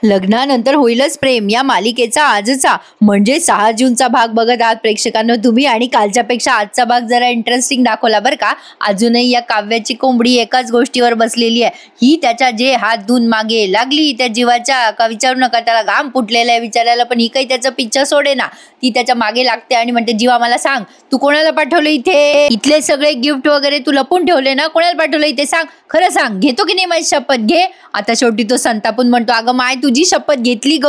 लग्नानंतर होईलच प्रेम या मालिकेचा आजचा म्हणजे 6 जूनचा भाग बघत आहात प्रेक्षकांनो तुम्ही, आणि कालच्यापेक्षा आजचा भाग जरा इंटरेस्टिंग दाखवला बरं का। अजूनही या काव्याची कोंबडी एकाच गोष्टीवर बसलेली आहे, ही त्याच्या जे हात धुवून मागे लागली त्या जीवाच्या, का विचारू नका, त्याला घाम फुटलेला आहे विचारायला, पण ही काही त्याचा पिच्छा सोडे ना। ती त्याच्या मागे लागते आणि म्हणते, जीवा मला सांग तू कोणाला पाठवलं इथे, इथले सगळे गिफ्ट वगैरे तू लपून ठेवले ना, कोणाला पाठवलं इथे सांग, खरं सांग, घेतो की नाही माझी शपथ घे। आता शेवटी तो संतापून म्हणतो, अगं माय तुझी शपथ घेतली ग,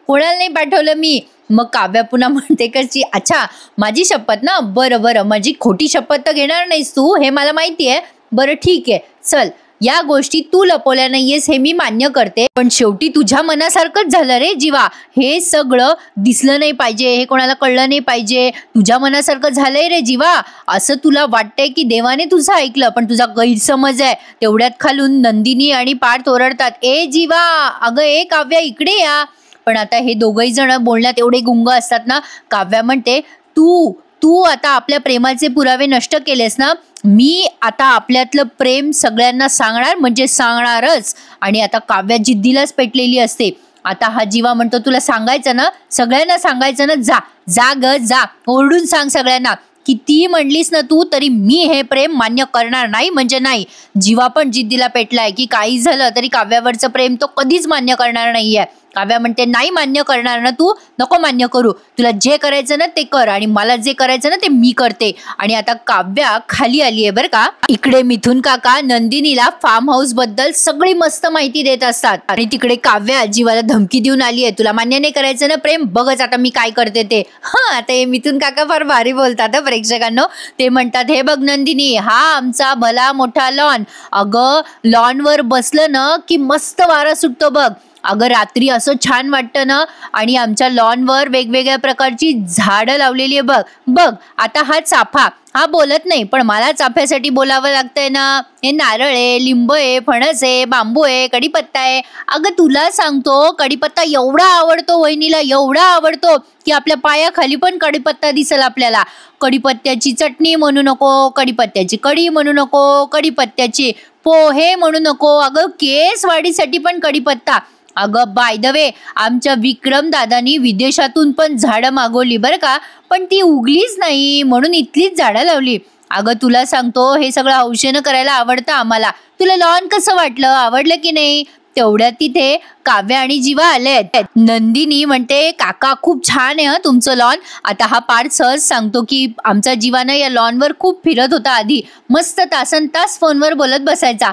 कोणाला नाही पाठवलं मी। मग काव्या पुन्हा म्हणते कशी, अच्छा माझी शपथ ना, बरं बरं, माझी खोटी शपथ तर घेणार नाहीस तू, हे मला माहिती आहे, बरं ठीक आहे चल, या गोष्टी तू लपवल्या नाहीयेस हे मी मान्य करते, पण शेवटी तुझ्या मनासारखंच झालं रे जीवा, हे सगळं दिसलं नाही पाहिजे, हे कोणाला कळलं नाही पाहिजे, तुझ्या मनासारखं झालंय रे जीवा। असं तुला वाटतंय की देवाने तुझं ऐकलं, पण तुझा गैरसमज आहे। तेवढ्यात खालून नंदिनी आणि पार्थ ओरडतात, ए जीवा, अगं ए काव्या इकडे या। पण आता हे दोघही जण बोलण्यात एवढे गुंग असतात ना, काव्या म्हणते, तू तू आता आपल्या प्रेमाचे पुरावे नष्ट केलेस ना, मी आता आपल्यातलं प्रेम सगळ्यांना सांगणार म्हणजे सांगणारच। आणि आता काव्या जिद्दीलाच पेटलेली असते। आता हा जीवा म्हणतो, तुला सांगायचं ना, सगळ्यांना सांगायचं ना, जा जा ग जा, ओरडून सांग सगळ्यांना, किती म्हणलीस ना तू तरी मी हे प्रेम मान्य करणार नाही म्हणजे नाही। जीवा पण जिद्दीला पेटलाय की काही झालं तरी काव्यावरचं प्रेम तो कधीच मान्य करणार नाहीये। काव्या म्हणते, नाही मान्य करणार ना तू, नको मान्य करू, तुला जे करायचं ना ते कर, आणि मला जे करायचं ना ते मी करते। आणि आता काव्या खाली आली आहे बरं का। इकडे मिथुन काका नंदिनीला फार्म हाऊस बद्दल सगळी मस्त माहिती देत असतात, आणि तिकडे काव्या जीवाला धमकी देऊन आली आहे, तुला मान्य नाही करायचं ना प्रेम, बघच आता मी काय करते ते। आता हे मिथुन काका फार भारी बोलतात प्रेक्षकांनो। ते म्हणतात, हे बघ नंदिनी, हा आमचा भला मोठा लॉन, अगं लॉनवर बसलं ना की मस्त वारा सुटतो बघ, अगं रात्री असं छान वाटतं ना, आणि आमच्या लॉनवर वेगवेगळ्या प्रकारची झाडं लावलेली आहे बघ बघ। आता हा चाफा, हा बोलत नाही पण मला चाफ्यासाठी बोलावं लागतंय ना, हे नारळ आहे, लिंब आहे, फणस आहे, बांबू आहे, कडीपत्ता आहे। अगं तुला सांगतो, कडीपत्ता एवढा आवडतो वहिनीला, एवढा आवडतो की आपल्या पायाखाली पण कडीपत्ता दिसेल आपल्याला। कडीपत्त्याची चटणी म्हणू नको, कडीपत्त्याची कढी म्हणू नको, कडीपत्त्याची पोहे म्हणू नको, अगं केस वाढीसाठी पण कडीपत्ता। अगं बाय द वे, आमच्या विक्रम दादानी विदेशातून पण झाडं मागवली बरं का, पण ती उगलीच नाही म्हणून इथलीच झाडं लावली। अगं तुला सांगतो, हे सगळं हौशेनं करायला आवडतं आम्हाला। तुला लॉन कसं वाटलं, आवडलं की नाही? तेवढ्यात तिथे काव्या आणि जीवा आलेत। नंदिनी म्हणते, काका खूप छान आहे तुमचं लॉन। आता हा पार्थ सहज सांगतो की आमचा जीवानं या लॉनवर खूप फिरत होता आधी, मस्त तासन तास फोनवर बोलत बसायचा।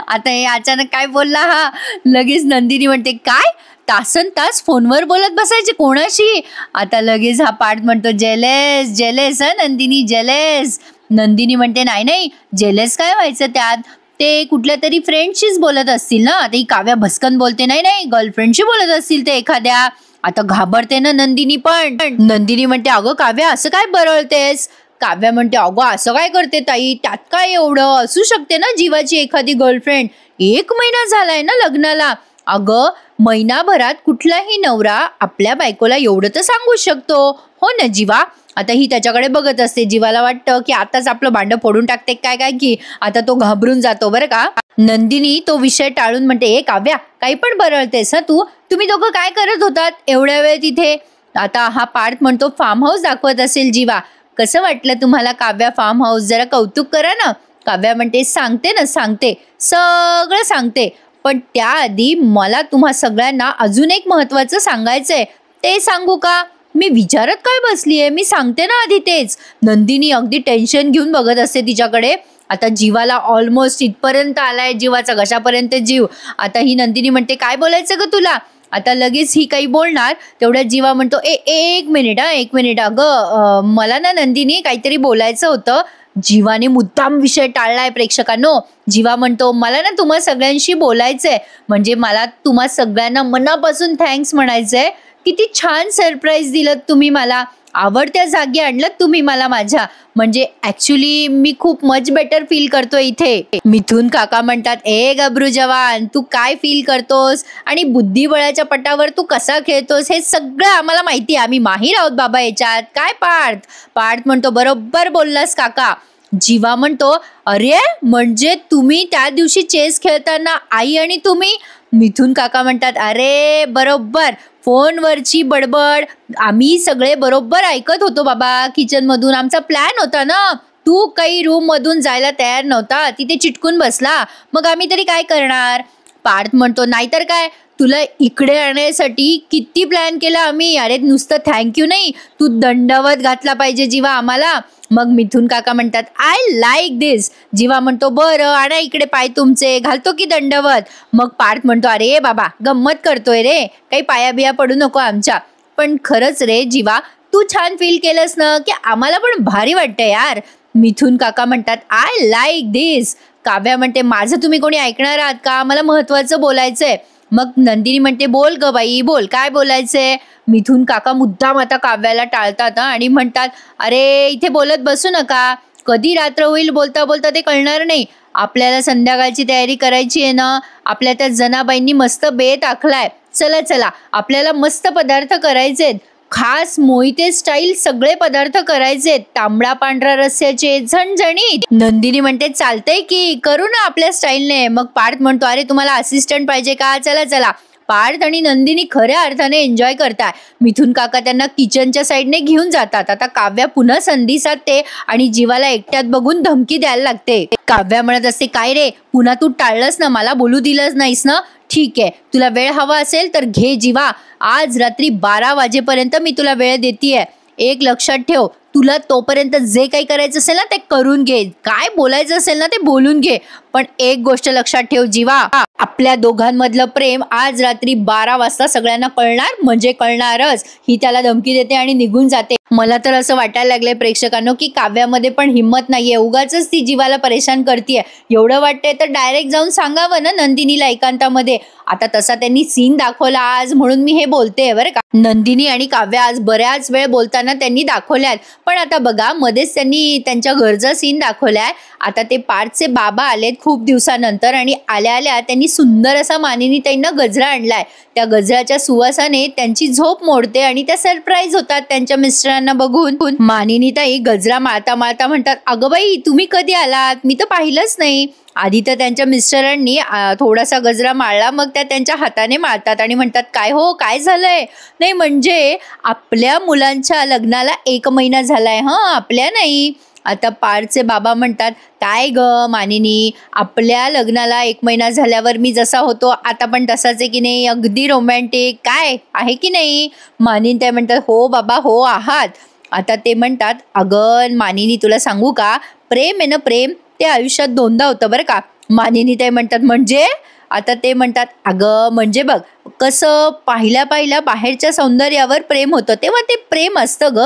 आता हे अचानक काय बोलला हा, लगेच नंदिनी म्हणते, काय तासन तास फोनवर बोलत बसायचे कोणाशी? आता लगेच हा पार्थ म्हणतो, jealous jealous Nandini jealous. Nandini म्हणते, नाही नाही जेलेस काय व्हायचं त्यात, ते कुठल्या तरी फ्रेंडशीच बोलत असतील ना। आता ही काव्या भस्कन बोलते, नाही नाही गर्लफ्रेंडशी बोलत असतील ते एखाद्या। आता घाबरते ना नंदिनी पण। नंदिनी म्हणते, अगं काव्या असं काय बरळतेस? काव्या म्हणते, अगं असं काय करते ताई, त्यात काय एवढं, असू शकते ना जीवाची एखादी गर्लफ्रेंड, 1 महिना झालाय ना लग्नाला। अगं महिनाभरात कुठलाही नवरा आपल्या बायकोला एवढं तर सांगू शकतो, हो ना जीवा? आता ही त्याच्याकडे बघत असते, जीवाला वाटतं की आताच आपलं भांडं फोडून टाकते काय काय की, आता तो घाबरून जातो बरं का। नंदिनी तो विषय टाळून म्हणते, ए काव्या काही पण बरळतेस हा तू, तुम्ही दोघं काय करत होतात एवढ्या वेळ तिथे? आता हा पार्थ म्हणतो, फार्म हाऊस दाखवत असेल जीवा, कसं वाटलं तुम्हाला काव्या फार्म हाऊस, जरा कौतुक करा ना। काव्या म्हणते, सांगते ना सांगते, सगळं सांगते, पण त्याआधी मला तुम्हा सगळ्यांना अजून एक महत्वाचं सांगायचंय, ते सांगू का? मी विचारत काय बसलीये, मी सांगते ना आधी तेच। नंदिनी अगदी टेन्शन घेऊन बघत असते तिच्याकडे। आता जीवाला ऑलमोस्ट इथपर्यंत आलाय, जीवाचा घशापर्यंत जीव। आता ही नंदिनी म्हणते, काय बोलायचं ग तुला? आता लगेच ही काही बोलणार, तेवढ्यात जीवा म्हणतो, एक मिनिट एक मिनिट, अगं मला ना नंदिनी काहीतरी बोलायचं होतं। जीवाने मुद्दाम विषय टाळलाय प्रेक्षकांनो। जीवा म्हणतो, मला ना तुम्हा सगळ्यांशी बोलायचंय, म्हणजे मला तुम्हा सगळ्यांना मनापासून थँक्स म्हणायचंय। किती छान सरप्राईज दिलं तुम्ही मला, आवडत्या जागी आणलं तुम्ही मला माझ्या, म्हणजे ऍक्च्युली मी खूप मच बेटर फील करतोय इथे। मिथुन काका म्हणतात, ए गबरू जवान, तू काय फील करतोस आणि बुद्धिबळाच्या पटावर तू कसा खेळतोस हे सगळं आम्हाला माहिती आहे, आम्ही माहीर आहोत बाबा याच्यात, काय पार्थ? पार्थ म्हणतो, बरोबर बोललास काका। जीवा म्हणतो, अरे म्हणजे तुम्ही त्या दिवशी चेस खेळताना आई आणि तुम्ही मिथून काका म्हणतात, अरे बरोबर फोनवरची बडबड आम्ही सगळे बरोबर ऐकत होतो बाबा किचन मधून. आमचा प्लॅन होता ना. तू काही रूम मधून जायला तयार नव्हता, तिथे चिटकून बसला, मग आम्ही तरी काय करणार. पार्थ म्हणतो, नाहीतर काय, तुला इकडे आणण्यासाठी किती प्लॅन केला आम्ही. अरे नुसतं थँक्यू नाही, तू दंडवत घातला पाहिजे जीवा आम्हाला. मग मिथून काका म्हणतात, आय लाईक दिस. जीवा म्हणतो, बरं आणा इकडे पाय तुमचे, घालतो की दंडवत. मग पार्थ म्हणतो, अरे बाबा गंमत करतोय रे, काही पाया बिया पडू नको आमच्या. पण खरंच रे जीवा, तू छान फील केलंस ना, की आम्हाला पण भारी वाटतं यार. मिथून काका म्हणतात, आय लाईक दिस. काव्या म्हणते, माझं तुम्ही कोणी ऐकणार आहात का, मला महत्वाचं बोलायचंय. मग नंदिनी म्हणते, बोल ग बाई बोल, काय बोलायचंय. मिथून काका मुद्दाम आता काव्याला टाळतात आणि म्हणतात, अरे इथे बोलत बसू नका, कधी रात्र होईल बोलता बोलता ते कळणार नाही. आपल्याला संध्याकाळची तयारी करायची आहे ना. आपल्या त्या जनाबाईंनी मस्त बेत आखलाय. चला चला, आपल्याला मस्त पदार्थ करायचेत, खास मोहिते स्टाईल सगळे पदार्थ करायचे, तांबडा पांढरा रस्स्याचे झणझणीत. नंदिनी म्हणते, चालतंय की, करू ना आपल्या स्टाईलने. मग पार्थ म्हणतो, अरे तुम्हाला असिस्टंट पाहिजे का, चला चला. पार्थ आणि नंदिनी खऱ्या अर्थाने एन्जॉय करताय. मिथून काका त्यांना किचनच्या साईडने घेऊन जातात. आता काव्या पुन्हा संधी साधते आणि जीवाला एकट्यात बघून धमकी द्यायला लागते. काव्या म्हणत असते, काय रे पुन्हा तू टाळलंस ना, मला बोलू दिलंच नाहीस ना. ठीक आहे, तुला वेळ हवा असेल तर घे जीवा, आज रात्री 12 वाजेपर्यंत मी तुला वेळ देतीये. एक लक्षात ठेव, तुला तोपर्यंत जे काही करायचं असेल ना ते करून घे, काय बोलायचं असेल ना ते बोलून घे. पण एक गोष्ट लक्षात ठेव जीवा, आपल्या दोघांमधलं प्रेम आज रात्री 12 वाजता सगळ्यांना कळणार म्हणजे कळणारच. ही त्याला धमकी देते आणि निघून जाते. मला तर असं वाटायला लागलंय प्रेक्षकांनो की काव्यामध्ये पण हिंमत नाहीये, उगाच ती जीवाला परेशान करतीये. एवढं वाटतंय तर डायरेक्ट जाऊन सांगावं ना नंदिनीला एकांतामध्ये. आता तसा त्यांनी सीन दाखवला आज म्हणून मी हे बोलते बरं का. नंदिनी आणि काव्या आज बऱ्याच वेळ बोलताना त्यांनी दाखवल्यात. पण आता बघा मध्येच त्यांनी त्यांच्या घरचा सीन दाखवलाय. आता ते पार्थचे बाबा आलेत खूप दिवसानंतर आणि आल्या आल्या त्यांनी सुंदर असा मानिनीताईंना गजरा आणलाय. त्या गजराच्या सुवासाने त्यांची झोप मोडते आणि त्या सरप्राईज होतात त्यांच्या मिस्टरांना बघून. मानिनीताई गजरा माळता माळता म्हणतात, अगं बाई तुम्ही कधी आलात, मी तर पाहिलंच नाही. आधी तर त्यांच्या मिस्टरांनी थोडासा गजरा माळला, मग त्या त्यांच्या हाताने माळतात आणि म्हणतात, काय हो काय झालंय. नाही म्हणजे आपल्या मुलांच्या लग्नाला 1 महिना झालाय, आपल्या नाही. आता पार्थचे बाबा म्हणतात, काय ग मानिनी, आपल्या लग्नाला 1 महिना झाल्यावर मी जसा होतो आता पण तसाच आहे की नाही, अगदी रोमॅन्टिक काय आहे की नाही. मानिनी ते म्हणतात, हो बाबा हो आहात. आता ते म्हणतात, अगं मानिनी तुला सांगू का, प्रेम आहे ना प्रेम, ते आयुष्यात 2दा होतं बरं का. मानिनी ते म्हणतात, म्हणजे. आता ते म्हणतात, अगं म्हणजे बघ कसं पाहिल्या बाहेरच्या सौंदर्यावर प्रेम होतं तेव्हा ते प्रेम असतं ग.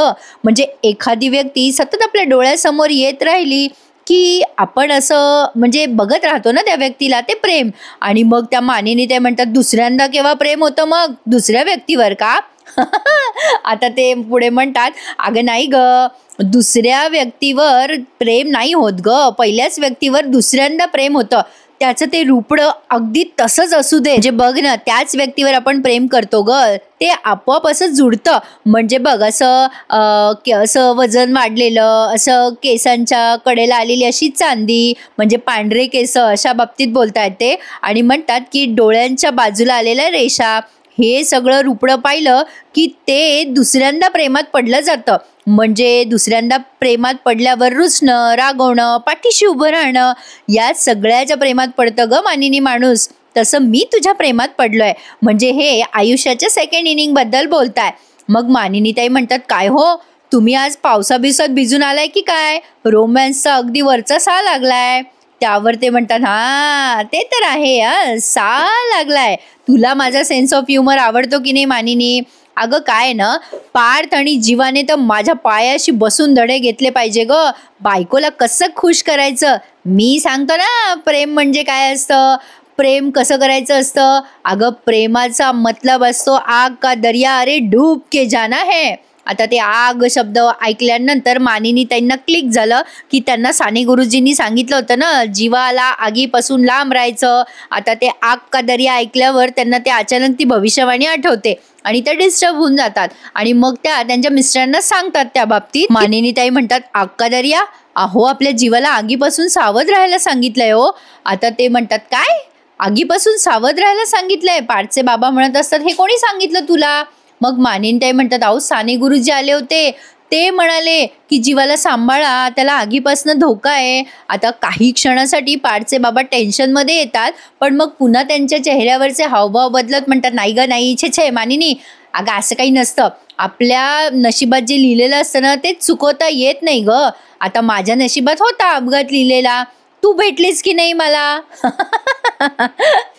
म्हणजे एखादी व्यक्ती सतत आपल्या डोळ्यासमोर येत राहिली की आपण असं म्हणजे बघत राहतो ना त्या व्यक्तीला, ते प्रेम. आणि मग त्या मानिनी ते म्हणतात, दुसऱ्यांदा केव्हा प्रेम होतं मग, दुसऱ्या व्यक्तीवर का. आता ते पुढे म्हणतात, अगं नाही ग, दुसऱ्या व्यक्तीवर प्रेम नाही होत ग, पहिल्याच व्यक्तीवर दुसऱ्यांदा प्रेम होतं. त्याचं ते रूपडं अगदी तसंच असू दे, म्हणजे बघ ना त्याच व्यक्तीवर आपण प्रेम करतो ग, ते आपोआप असं जुडतं. म्हणजे बघ असं वजन वाढलेलं, असं केसांच्या कडेला आलेली अशी चांदी, म्हणजे पांढरे केस, अशा बाबतीत बोलतायत ते. आणि म्हणतात की डोळ्यांच्या बाजूला आलेल्या रेषा, हे सगळं रूपडं पाहिलं की ते दुसऱ्यांदा प्रेमात पडलं जातं. म्हणजे दुसऱ्यांदा प्रेमात पडल्यावर रुसणं, रागवणं, पाठीशी उभं राहणं, या सगळ्याच्या प्रेमात पडतं ग मानिनी माणूस. तसं मी तुझ्या प्रेमात पडलोय. म्हणजे हे आयुष्याच्या 2nd इनिंग बद्दल बोलताय. मग मानिनीताई म्हणतात, काय हो तुम्ही आज पावसाबिवसात भिजून आलाय की काय, रोमॅन्सचा अगदी वरचा सा लागलाय. त्यावर ते म्हणतात, ते तर आहे, सा लागलाय. तुला माझा सेन्स ऑफ ह्युमर आवडतो की नाही मानिनी. अगं काय ना, पार्थ आणि जीवाने तर माझ्या पायाशी बसून धडे घेतले पाहिजे ग. बायकोला कसं खुश करायचं, मी सांगतो ना प्रेम म्हणजे काय असतं, प्रेम कसं करायचं असतं. अगं प्रेमाचा मतलब असतो आग का दर्या अरे डूब के जाना है. आता ते आग शब्द ऐकल्यानंतर मानिनी त्यांना क्लिक झालं की त्यांना साने गुरुजींनी सांगितलं होतं ना जीवाला आगीपासून लांब राहायचं. आता ते आग का दर्या ऐकल्यावर त्यांना ते अचानक ती भविष्यवाणी आठवते आणि त्या डिस्टर्ब होऊन जातात आणि मग त्या त्यांच्या मिस्टरांना सांगतात त्या बाबतीत. मानिनीताई म्हणतात, आग का दर्या, अहो आपल्या जीवाला आगीपासून सावध राहायला सांगितलंय हो. आता ते म्हणतात, काय आगीपासून सावध राहायला सांगितलंय. पार्थचे बाबा म्हणत असतात, हे कोणी सांगितलं तुला? मग मानिनताई म्हणतात, अहो साने गुरुजी आले होते, ते म्हणाले की जीवाला सांभाळा, त्याला आगीपासून धोका आहे. आता काही क्षणासाठी पार्थचे बाबा टेन्शनमध्ये येतात, पण मग पुन्हा त्यांच्या चेहऱ्यावरचे हावभाव बदलत म्हणतात, नाही ग नाही, छे छे मानिनी, अगं असं काही नसतं. आपल्या नशिबात जे लिहिलेलं असतं ना ते चुकवता येत नाही ग. आता माझ्या नशिबात होता अपघात लिहिलेला, तू भेटलीस की नाही मला?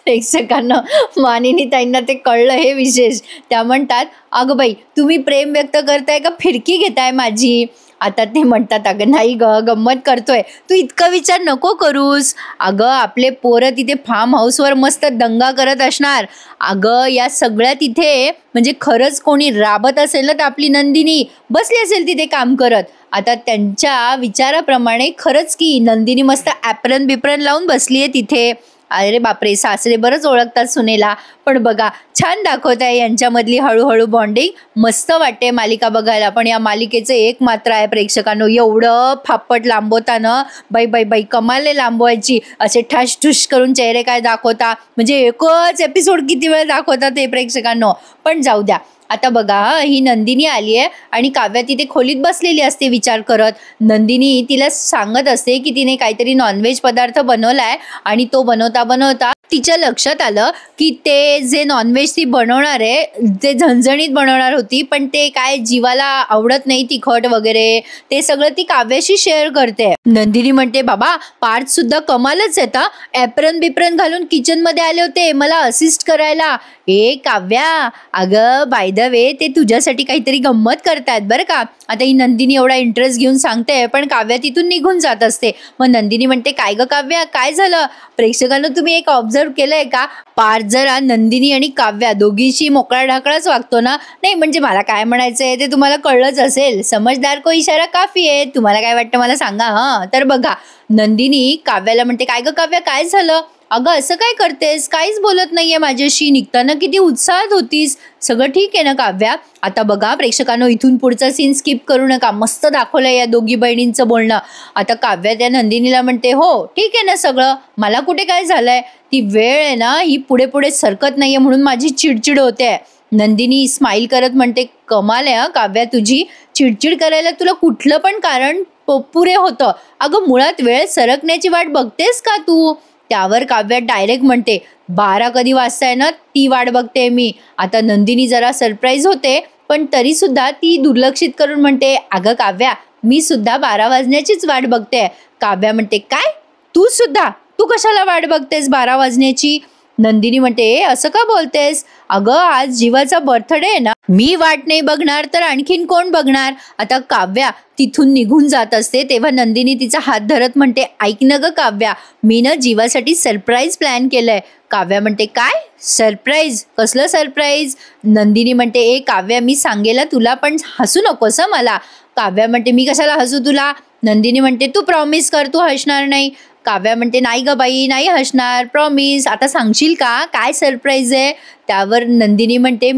प्रेक्षकांना मानिनी ताईंना ते कळलं हे विशेष. त्या म्हणतात, अगं बाई तुम्ही प्रेम व्यक्त करताय का फिरकी घेताय माझी? आता ते म्हणतात, अगं नाही ग, गंमत करतोय, तू इतका विचार नको करूस. अगं आपले पोरं तिथे फार्म हाऊसवर मस्त दंगा करत असणार. अगं या सगळ्या तिथे म्हणजे खरंच कोणी राबत असेल ना तर आपली नंदिनी बसली असेल तिथे काम करत. आता त्यांच्या विचाराप्रमाणे खरंच की नंदिनी मस्त ॲप्रन बिप्रन लावून बसली आहे तिथे. अरे बापरे, सासरे बरंच ओळखतात सुनेला. पण बघा छान दाखवत आहे यांच्यामधली हळूहळू बॉन्डिंग. मस्त वाटते मालिका बघायला. पण या मालिकेचं एक मात्र आहे प्रेक्षकांनो, एवढं फापट लांबवताना बाई बाई बाई कमाल आहे लांबवायची. असे ठस ठुश करून चेहरे काय दाखवता, म्हणजे एकच एपिसोड किती वेळ दाखवतात ते प्रेक्षकांनो. पण जाऊ द्या. आता बघा ही नंदिनी आली आहे आणि काव्या तिथे खोलीत बसलेली असते विचार करत. नंदिनी तिला सांगत असते की तिने काहीतरी नॉनव्हेज पदार्थ बनवलाय आणि तो बनवता बनवता तिच्या लक्षात आलं की ते जे नॉनव्हेज ती बनवणार आहे ते झणझणीत बनवणार होती, पण ते काय जीवाला आवडत नाही तिखट वगैरे. ते सगळं ती काव्याशी शेअर करते. नंदिनी म्हणते, बाबा पार्थ सुद्धा कमालच आहे. ॲप्रन बिप्रन घालून किचन मध्ये आले होते मला असिस्ट करायला. ए काव्या, अगं बाय द वे ते तुझ्यासाठी काहीतरी गंमत करतायत बरं का. आता ही नंदिनी एवढा इंटरेस्ट घेऊन सांगते, पण काव्या तिथून निघून जात असते. मग नंदिनी म्हणते, काय ग काव्या, काय झालं? प्रेक्षकांना तुम्ही एक ऑब्झर्व केलंय का, पार्थ जरा नंदिनी आणि काव्या दोघींशी मोकळा ढाकळाच वागतो ना. नाही म्हणजे मला काय म्हणायचंय ते तुम्हाला कळलंच असेल. समजदार को इशारा काफी आहे. तुम्हाला काय वाटतं मला सांगा. तर बघा नंदिनी काव्याला म्हणते, काय ग काव्या काय झालं? अगं असं काय करतेस, काहीच बोलत नाहीये माझ्याशी, निघताना किती उत्साहात होतीस, सगळं ठीक आहे ना काव्या? आता बघा प्रेक्षकांनो इथून पुढचा सीन स्किप करू नका, मस्त दाखवलंय या दोघी बहिणींचं बोलणं. आता काव्या त्या नंदिनीला म्हणते, हो ठीक आहे ना सगळं, मला कुठे काय झालंय, ती वेळ आहे ना ही पुढे पुढे सरकत नाहीये म्हणून माझी चिडचिड होते. नंदिनी स्माइल करत म्हणते, कमाल आहे काव्या तुझी, चिडचिड करायला तुला कुठलं पण कारण पुरे होतं. अगं मुळात वेळ सरकण्याची वाट बघतेस का तू? त्यावर काव्या डायरेक्ट म्हणते, 12 कधी वाजताय ना ती वाट बघते मी. आता नंदिनी जरा सरप्राईज होते, पण तरी सुद्धा ती दुर्लक्षित करून म्हणते, अगं काव्या मी सुद्धा 12 वाजण्याचीच वाट बघते. काव्या म्हणते, काय तू सुद्धा, तू कशाला वाट बघतेस 12 वाजण्याची? नंदिनी म्हणते, असं का बोलतेस? अगं आज जीवाचा बर्थडे आहे ना, मी वाट नाही बघणार तर आणखीन कोण बघणार? आता काव्या तिथून निघून जात असते तेव्हा नंदिनी तिचा हात धरत म्हणते, ऐक ना ग काव्या, मी ना जीवासाठी सरप्राईज प्लॅन केलंय. काव्या म्हणते, काय सरप्राईज, कसलं सरप्राईज? नंदिनी म्हणते, ए काव्या मी सांगेला तुला, पण हसू नकोस मला. काव्या म्हणते, मी कशाला हसू तुला? नंदिनी म्हणते, तू प्रॉमिस कर तू हसणार नाही. काव्या म्हणते, नाही ग बाई नाही हसणार, प्रॉमिस. आता सांगशील का काय सरप्राईज आहे? त्यावर नंदिनी म्हणते,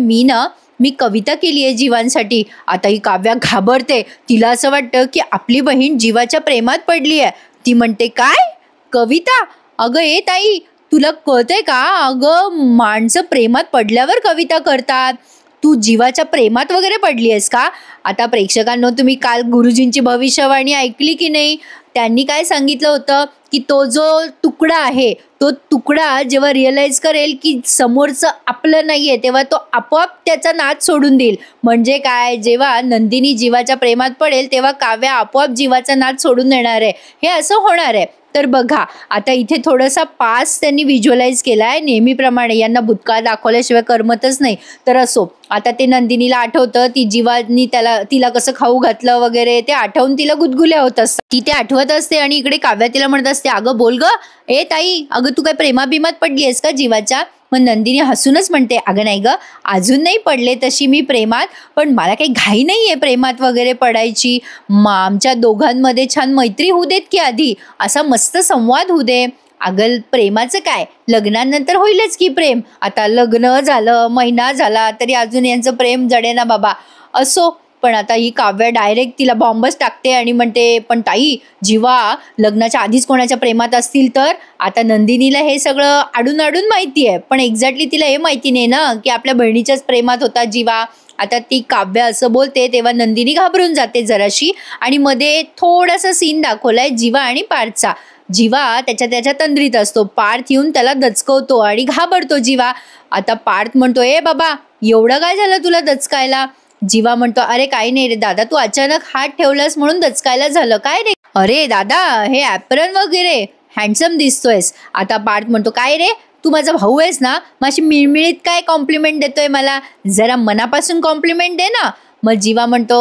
मी कविता केली आहे जीवांसाठी. आता ही काव्या घाबरते, तिला असं वाटतं की आपली बहीण जीवाच्या प्रेमात पडली आहे. ती म्हणते, काय कविता? अगं ए ताई तुला कळतंय का, अगं माणसं प्रेमात पडल्यावर कविता करतात, तू जीवाच्या प्रेमात वगैरे पडली आहेस का? आता प्रेक्षकांनो तुम्ही काल गुरुजींची भविष्यवाणी ऐकली की नाही? त्यांनी काय सांगितलं होतं की तो जो तुकडा आहे तो तुकडा जेव्हा रिअलाइज करेल की समोरचं आपलं नाहीये तेव्हा तो आपोआप त्याचा नाद सोडून देईल. म्हणजे काय, जेव्हा नंदिनी जीवाच्या प्रेमात पडेल तेव्हा काव्या आपोआप जीवाचा नाद सोडून देणार आहे, हे असं होणार आहे. तर बघा आता इथे थोडासा पास त्यांनी व्हिज्युअलाइज केला आहे. नेहमीप्रमाणे यांना भूतकाळ दाखवल्याशिवाय करमतच नाही. तर असो, आता ते नंदिनीला आठवतं ती जीवानी तिला कसं खाऊ घातलं वगैरे, ते आठवून तिला गुदगुल्या होत असतात. ती ते आठवत असते आणि इकडे काव्या तिला म्हणत असते, अगं बोल ग ए ताई, अगं तू काय प्रेमाभिमात पडली आहेस का जीवाच्या? मग नंदिनी हसूनच म्हणते, अगं नाही ग, अजून नाही पडले तशी मी प्रेमात, पण मला काही घाई नाही आहे प्रेमात वगैरे पडायची. आमच्या दोघांमध्ये छान मैत्री होऊ देत की आधी असा मस्त संवाद होऊ दे. अगं प्रेमाचं काय, लग्नानंतर होईलच की प्रेम. आता लग्न झालं, महिना झाला तरी अजून यांचं प्रेम जडेना बाबा. असो, पण आता ही काव्य डायरेक्ट तिला बॉम्बच टाकते आणि म्हणते, पण ताई जीवा लग्नाच्या आधीच कोणाच्या प्रेमात असतील तर. आता नंदिनीला हे सगळं आडून आडून माहिती आहे, पण एक्झॅक्टली तिला हे माहिती नाही ना की आपल्या बहिणीच्याच प्रेमात होता जीवा. आता ती काव्य असं बोलते तेव्हा नंदिनी घाबरून जाते जराशी आणि मध्ये थोडासा सीन दाखवलाय जीवा आणि पार्थचा. जीवा त्याच्या तंद्रीत असतो, पार्थ येऊन त्याला दचकवतो आणि घाबरतो जीवा. आता पार्थ म्हणतो, ए बाबा एवढं काय झालं तुला दचकायला. जीवा म्हणतो, अरे काही नाही रे दादा, तू अचानक हात ठेवलास म्हणून दचकायला झालं. काय रे. अरे दादा हे ॲप्रन वगैरे हँडसम दिसतोयस. आता पार्थ म्हणतो, काय रे तू माझा भाऊ आहेस ना, माझी मिळमिळीत काय कॉम्प्लिमेंट देतोय मला, जरा मनापासून कॉम्प्लिमेंट दे ना. मग जीवा म्हणतो,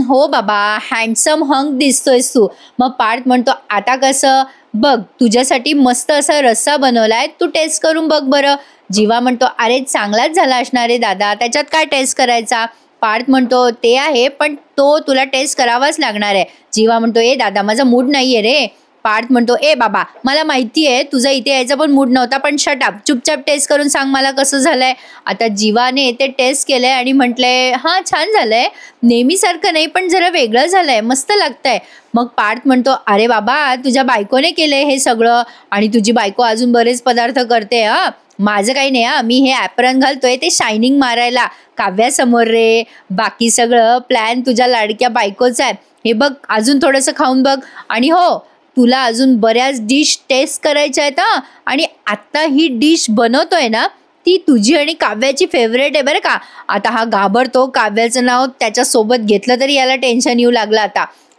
हो बाबा हँडसम हंक दिसतोयस तू. मग पार्थ म्हणतो, आता कसं बघ तुझ्यासाठी मस्त असा रस्सा बनवलाय, तू टेस्ट करून बघ बरं. जीवा म्हणतो, अरे चांगलाच झाला असणार रे दादा, त्याच्यात काय टेस्ट करायचा. पार्थ म्हणतो, ते आहे पण तो तुला टेस्ट करावाच लागणार आहे. जीवा म्हणतो, ए दादा माझा मूड नाहीये रे. पार्थ म्हणतो, ए बाबा मला माहिती आहे तुझा इथे यायचा पण मूड नव्हता, पण शटअप चुपचाप टेस्ट करून सांग मला कसं झालंय. आता जीवाने ते टेस्ट केलंय आणि म्हटलंय, हां छान झालंय, नेहमीसारखं नाही पण जरा वेगळं झालंय, मस्त लागतंय. मग पार्थ म्हणतो, अरे बाबा तुझ्या बायकोने केलंय हे सगळं आणि तुझी बायको अजून बरेच पदार्थ करते. माझं काही नाही, मी हे ॲप्रन घालतोय ते शायनिंग मारायला काव्यासमोर रे. बाकी सगळं प्लॅन तुझ्या लाडक्या बायकोचा आहे. हे बघ अजून थोडंसं खाऊन बघ आणि हो तुला अजून बऱ्याच डिश टेस्ट करायच्या आहेत आणि आत्ता ही डिश बनवतोय ना ती तुझी आणि काव्याची फेवरेट आहे बरं का. आता हा घाबरतो, काव्याचं नाव त्याच्यासोबत घेतलं तरी याला टेन्शन येऊ लागलं.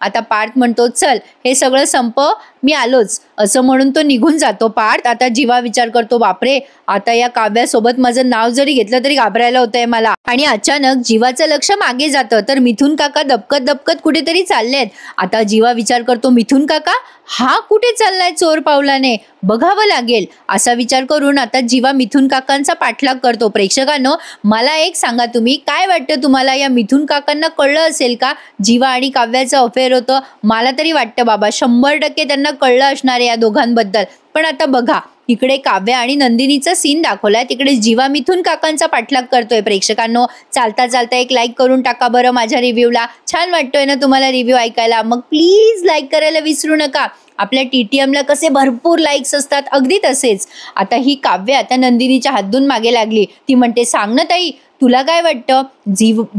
आता पार्थ म्हणतो, चल हे सगळं संपव, मी आलोच, असं म्हणून तो निघून जातो पार्थ. आता जीवा विचार करतो, बापरे आता या काव्यासोबत माझं नाव जरी घेतलं तरी घाबरायला होतंय मला. आणि अचानक जीवाचं लक्ष मागे जातं तर मिथुन काका दबकत दबकत कुठेतरी चाललेत. आता जीवा विचार करतो, मिथुन काका हा कुठे चाललाय चोर पावलाने, बघावं लागेल. असा विचार करून आता जीवा मिथुन काकांचा पाठलाग करतो. प्रेक्षकांनो मला एक सांगा, तुम्ही काय वाटतं तुम्हाला, या मिथुन काकांना कळलं असेल का जीवा आणि काव्याचं अफेअर होतं. मला तरी वाटतं बाबा 100% त्यांना कळलं असणार आहे या दोघांबद्दल. पण आता बघा इकडे काव्य आणि नंदिनीचा सीन दाखवलाय, तिकडे जीवा मिथुन काकांचा पाठलाग करतोय. प्रेक्षकांनो चालता चालता एक लाईक करून टाका बरं माझ्या रिव्ह्यूला. छान वाटतोय ना तुम्हाला रिव्ह्यू ऐकायला, मग प्लीज लाईक करायला विसरू नका. आपल्या TTMला कसे भरपूर लाईक्स असतात अगदी तसेच. आता ही काव्य आता नंदिनीच्या हातून मागे लागली. ती म्हणते, सांग ना ताई तुला काय वाटतं,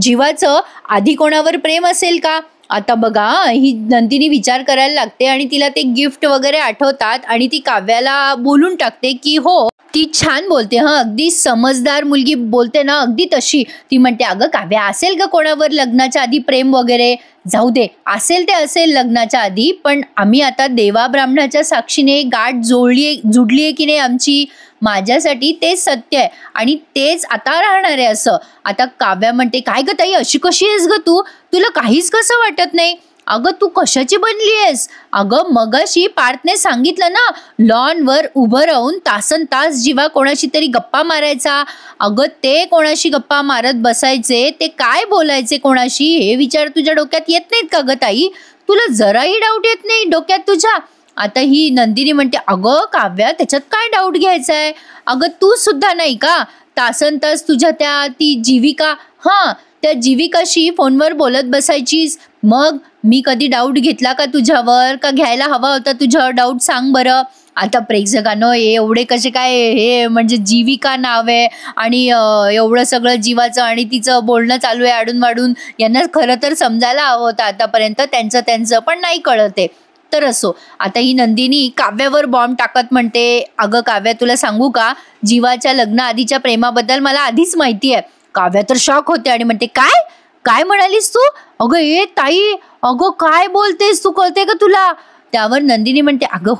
जीवाचं आधी कोणावर प्रेम असेल का. आता बघा ही नंदिनी विचार करायला लागते आणि तिला ते गिफ्ट वगैरे आठवतात आणि ती काव्याला बोलून टाकते की हो ती छान बोलते, अगदी समजदार मुलगी बोलते ना अगदी तशी. ती म्हणते, अगं काव्या असेल का कोणावर लग्नाच्या आधी प्रेम वगैरे, जाऊ दे असेल ते असेल लग्नाच्या आधी, पण आम्ही आता देवा ब्राह्मणाच्या साक्षीने गाठ जुडली आहे की नाही आमची, माझ्यासाठी तेच सत्य आहे आणि तेच आता राहणार आहे असं. आता काव्या म्हणते, काय ग ताई अशी कशी आहेस ग तू, तुला काहीच कसं वाटत नाही. अगं तू कशाची बनली आहेस. अगं मगाशी पार्थने सांगितलं ना लॉनवर उभं राहून तासन तास जीवा कोणाशी तरी गप्पा मारायचा. अगं ते कोणाशी गप्पा मारत बसायचे, ते काय बोलायचे कोणाशी, हे विचार तुझ्या डोक्यात येत नाहीत का ग ताई, तुला जराही डाऊट येत नाही डोक्यात तुझ्या. आता ही नंदिनी म्हणते, अगं काव्या त्याच्यात काय डाऊट घ्यायचा आहे, अगं तू सुद्धा नाही का तासन तास तुझ्या ती जीविका त्या जीविकाशी फोनवर बोलत बसायचीस, मग मी कधी डाऊट घेतला का तुझ्यावर, का घ्यायला हवा होता तुझ्यावर डाऊट, सांग बरं. आता प्रेक्षकांनो एवढे कसे काय, हे म्हणजे जीविका नाव आहे आणि एवढं सगळं जीवाचं आणि तिचं बोलणं चालू आहे आडून वाढून, यांना खरं तर समजायला हवं होतं आतापर्यंत, त्यांचं पण नाही कळते. तर असो, आता ही नंदिनी काव्यावर बॉम्ब टाकत म्हणते, अगं काव्या तुला सांगू का, जीवाच्या लग्नाआधीच्या प्रेमाबद्दल मला आधीच माहिती आहे. काव्या तर शॉक होते आणि म्हणते, काय म्हणालीस तू, अगं ए ताई अगं काय बोलतेस तू, कळते का तुला. त्यावर नंदिनी म्हणते, अगं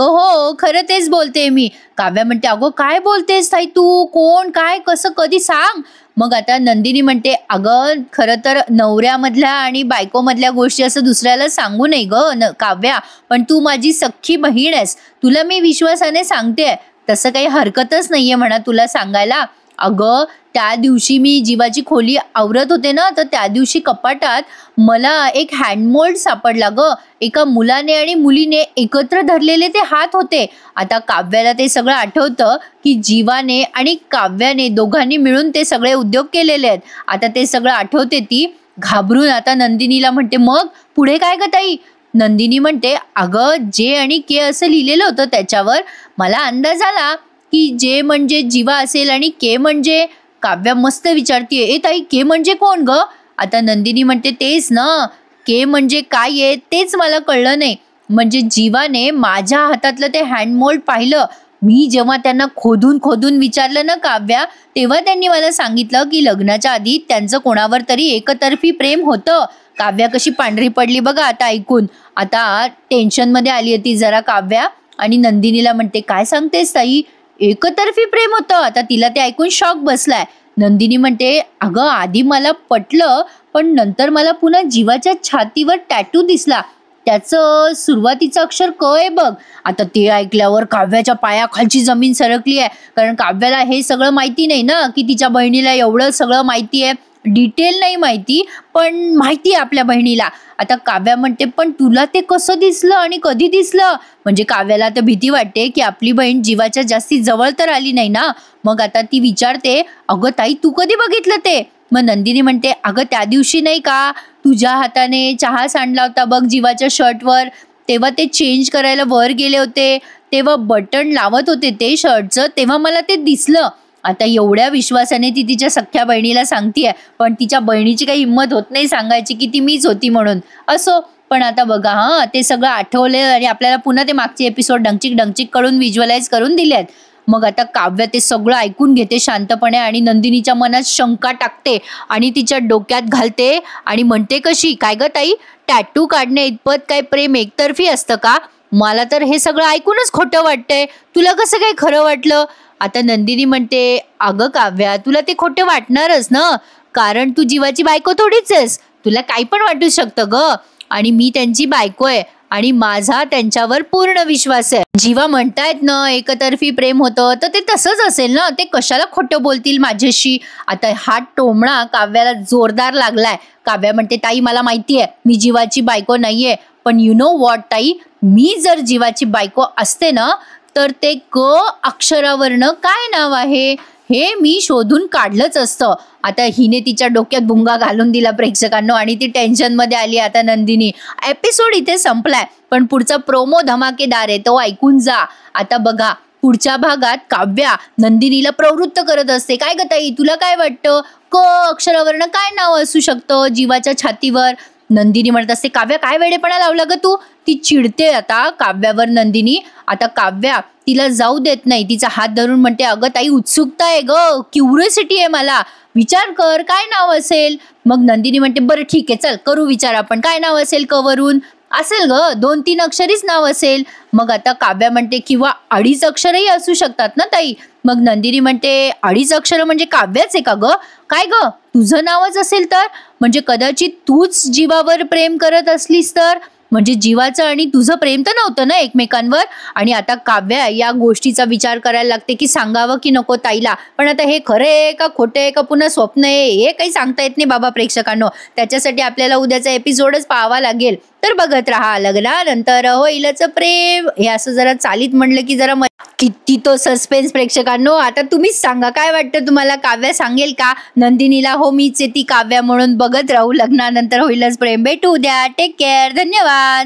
हो खरं तेच बोलते मी. काव्या म्हणते, अगं काय बोलतेस ताई तू, कोण काय कसं कधी सांग. मग आता नंदिनी म्हणते, अगं खरं तर नवऱ्यामधल्या आणि बायकोमधल्या गोष्टी असं दुसऱ्याला सांगू नये ग काव्या, पण तू माझी सख्खी बहीण आहेस, तुला मी विश्वासाने सांगते, तसं काही हरकतच नाहीये म्हणा तुला सांगायला. अगं त्या दिवशी मी जीवाची खोली आवरत होते ना, तर त्या दिवशी कपाटात मला एक हँडमोल्ड सापडला ग. एका मुलाने आणि मुलीने एकत्र धरलेले ते हात होते. आता काव्याला ते सगळं आठवतं की जीवाने आणि काव्याने दोघांनी मिळून ते सगळे उद्योग केलेले आहेत. आता ते सगळं आठवते ती. घाबरून आता नंदिनीला म्हणते, मग पुढे काय ग ताई? नंदिनी म्हणते, अगं जे आणि के असं लिहिलेलं होतं त्याच्यावर मला अंदाज आला की जे म्हणजे जीवा असेल आणि के म्हणजे. काव्या मस्त विचारतीये, ए ताई के म्हणजे कोण ग? आता नंदिनी म्हणते, तेच ना, के म्हणजे काय आहे तेच मला कळलं नाही. म्हणजे जीवाने माझ्या हातातलं ते हँडमोल्ड पाहिलं. मी जेव्हा त्यांना खोदून खोदून विचारलं ना काव्या, तेव्हा त्यांनी मला सांगितलं की लग्नाच्या आधी त्यांचं कोणावर तरी एकतर्फी प्रेम होतं. काव्या कशी पांढरी पडली बघा आता ऐकून. आता टेन्शनमध्ये आली होती जरा काव्या आणि नंदिनीला म्हणते, काय सांगतेस ताई, एकतर्फी प्रेम होतं? आता तिला ते ऐकून शॉक बसलाय. नंदिनी म्हणते, अगं आधी मला पटलं, पण नंतर मला पुन्हा जीवाच्या छातीवर टॅटू दिसला. त्याचं सुरुवातीचं अक्षर क आहे बघ. आता ते ऐकल्यावर काव्याच्या पायाखालची जमीन सरकली आहे. कारण काव्याला हे सगळं माहिती नाही ना, की तिच्या बहिणीला एवढं सगळं माहिती आहे. डिटेल नाही माहिती, पण माहिती आहे आपल्या बहिणीला. आता काव्या म्हणते, पण तुला ते कसं दिसलं आणि कधी दिसलं? म्हणजे काव्याला तर भीती वाटते की आपली बहीण जीवाच्या जास्ती जवळ तर आली नाही ना. मग आता ती विचारते, अगं ताई तू कधी बघितलं ते? मग नंदिनी म्हणते, अगं त्या दिवशी नाही का तुझ्या हाताने चहा सांडला होता बघ जीवाच्या शर्टवर, तेव्हा ते चेंज करायला वर गेले होते, तेव्हा बटन लावत होते ते शर्टचं, तेव्हा मला ते दिसलं. आता एवढ्या विश्वासाने ती तिच्या सख्ख्या बहिणीला सांगतीये, पण तिच्या बहिणीची काही हिंमत होत नाही सांगायची की ती मीच होती म्हणून. असो, पण आता बघा हा ते सगळं आठवले आणि आपल्याला पुन्हा ते मागचे एपिसोड डंचिक डंचिक करून व्हिज्युअलाइज करून दिले आहेत. मग आता काव्य ते सगळं ऐकून घेते शांतपणे आणि नंदिनीच्या मनात शंका टाकते आणि तिच्या डोक्यात घालते आणि म्हणते, कशी काय ग ताई, टॅटू काढणे इतपत काय प्रेम एकतर्फी असतं का? मला तर हे सगळं ऐकूनच खोटं वाटतंय. तुला कसं काय खरं वाटलं? आता नंदिनी म्हणते, अगं काव्या तुला ते खोटं वाटणारच ना, कारण तू जीवाची बायको थोडीच आहेस. तुला काही पण वाटू शकतं ग, आणि मी त्यांची बायको आहे आणि माझा त्यांच्यावर पूर्ण विश्वास आहे. जीवा म्हणतायत ना एकतर्फी प्रेम होतं, तर ते तसंच असेल ना, ते कशाला खोटं बोलतील माझ्याशी? आता हा टोमणा काव्याला जोरदार लागलाय. काव्या म्हणते, ताई मला माहिती आहे मी जीवाची बायको नाहीये, पण यु नो व्हॉट ताई, मी जर जीवाची बायको असते ना, तर ते क अक्षरावरनं काय नाव आहे हे मी शोधून काढलंच असतं. आता हिने तिच्या डोक्यात भुंगा घालून दिला प्रेक्षकांनो आणि ती टेन्शनमध्ये आली. आता नंदिनी, एपिसोड इथे संपलाय, पण पुढचा प्रोमो धमाकेदार आहे, तो ऐकून जा. आता बघा पुढच्या भागात काव्या नंदिनीला प्रवृत्त करत असते, काय ग ताई तुला काय वाटतं, क अक्षरावरनं काय नाव असू शकतं जीवाच्या छातीवर? नंदिनी म्हणत असते, काव्या काय वेडेपणा लावला ग तू? ती चिडते आता काव्यावर नंदिनी. आता काव्या तिला जाऊ देत नाही, तिचा हात धरून म्हणते, अगं ताई उत्सुकता आहे ग, क्युरिओसिटी आहे मला, विचार कर काय नाव असेल? मग नंदिनी म्हणते, बरं ठीक आहे चल करू विचार आपण, काय नाव असेल क वरून? असेल ग 2-3 अक्षरीच नाव असेल. मग आता काव्या म्हणते, किंवा 2.5 अक्षरही असू शकतात ना ताई? मग नंदिनी म्हणते, 2.5 अक्षर म्हणजे काव्याच आहे का ग? काय ग तुझं नावच असेल तर? म्हणजे कदाचित तूच जीवावर प्रेम करत असलीस तर? म्हणजे जीवाचं आणि तुझं प्रेम तर नव्हतं ना एकमेकांवर? आणि आता काव्या या गोष्टीचा विचार करायला लागते की सांगावं की नको ताईला. पण आता हे खरं आहे का खोटं आहे का पुन्हा स्वप्न आहे हे काही सांगता येत नाही बाबा प्रेक्षकांनो. त्याच्यासाठी आपल्याला उद्याचा एपिसोडच पाहावा लागेल. तर बघत राहा लग्नानंतर होईलच प्रेम. हे असं जरा चालीत म्हणलं की जरा किती तो सस्पेन्स प्रेक्षकांनो. आता तुम्हीच सांगा काय वाटतं तुम्हाला, काव्या सांगेल का नंदिनीला हो मीच आहे ती काव्या म्हणून? बघत राहू लग्नानंतर होईलच प्रेम. भेटू उद्या. Take care. धन्यवाद.